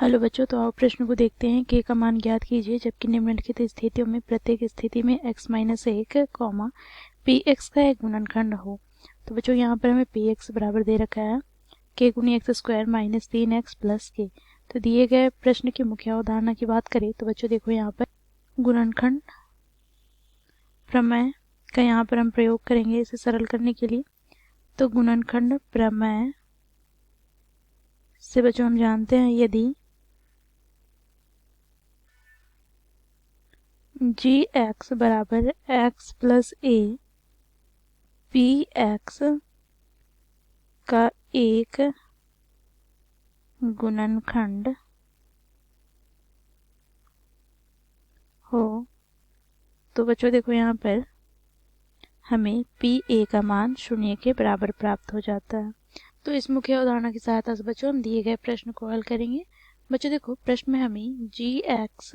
Hello बच्चों, तो आओ प्रश्न को देखते हैं। के का मान ज्ञात कीजिए जबकि निम्नलिखित स्थितियों में प्रत्येक स्थिति में x माइनस एक कॉमा पी एक्स का एक गुणनखंड हो। तो बच्चों यहाँ पर हमें पी एक्स बराबर दे रखा है के गुनी x square minus 3x plus के। तो दिए गए प्रश्न की मुख्य अवधारणा की बात करें तो बच्चों देखो यहाँ पर गुणनखंड प्रमेय का यहाँ पर हम प्रयोग करेंगे इसे सरल करने के लिए। तो गुणनखंड प्रमेय से बच्चों हम जानते हैं यदि जी एक्स बराबर x plus A P x का एक गुणनखंड हो, तो बच्चों देखो यहाँ पर हमें पी ए का मान शून्य के बराबर प्राप्त हो जाता है। तो इस मुख्य उदाहरण की सहायता से बच्चों हम दिए गए प्रश्न को हल करेंगे। बच्चों देखो प्रश्न में हमें जी एक्स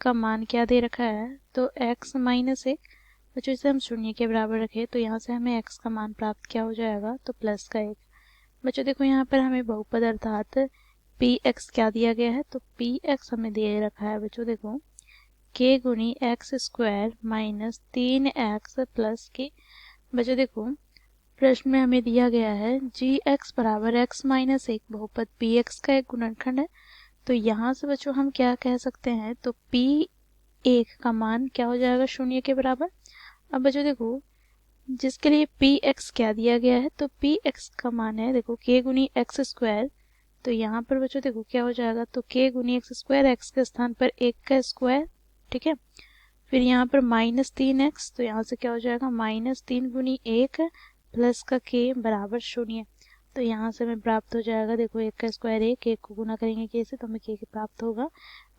का मान क्या दे रखा है, तो x माइनस एक। बच्चों इसे हम शून्य के बराबर रखें तो यहाँ से हमें x का मान प्राप्त क्या हो जाएगा, तो प्लस का एक। बच्चों देखो यहाँ पर हमें बहुपद अर्थात पी एक्स क्या दिया गया है, तो पी एक्स हमें दे रखा है बच्चों देखो के गुनी x square minus 3x plus के। बच्चों देखो प्रश्न में हमें दिया गया है जी एक्स बराबर x माइनस एक बहुपद पी एक्स का एक गुणनखंड है। तो यहाँ से बच्चों हम क्या कह सकते हैं, तो पी एक का मान क्या हो जाएगा शून्य के बराबर। अब बच्चों देखो जिसके लिए पी एक्स क्या दिया गया है, तो पी एक्स का मान है देखो के गुनी एक्स स्क्वायर। तो यहाँ पर बच्चों देखो क्या हो जाएगा, तो के गुनी एक्स स्क्वायर एक्स के स्थान पर एक का स्क्वायर, ठीक है। फिर यहाँ पर माइनस 3x, तो यहाँ से क्या हो जाएगा माइनस 3 गुनी एक प्लस का के बराबर शून्य। तो यहाँ से हमें प्राप्त हो जाएगा देखो एक का स्क्वायर एक को गुना करेंगे के से तो हमें के प्राप्त होगा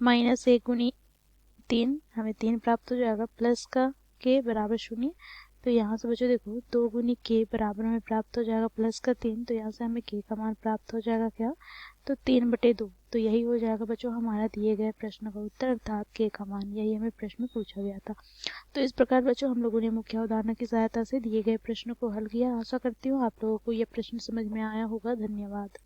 माइनस एक गुनी 3, हमें 3 प्राप्त हो जाएगा प्लस का के बराबर शून्य। तो यहाँ से बच्चों देखो 2 गुनी के बराबर हमें प्राप्त हो जाएगा प्लस का 3। तो यहाँ से हमें के का मान प्राप्त हो जाएगा क्या, तो 3/2। तो यही हो जाएगा बच्चों हमारा दिए गए प्रश्न का उत्तर अर्थात के का मान। यही हमें प्रश्न में पूछा गया था। तो इस प्रकार बच्चों हम लोगों ने मुख्य उदाहरण की सहायता से दिए गए प्रश्न को हल किया। आशा करती हूँ आप लोगों को यह प्रश्न समझ में आया होगा। धन्यवाद।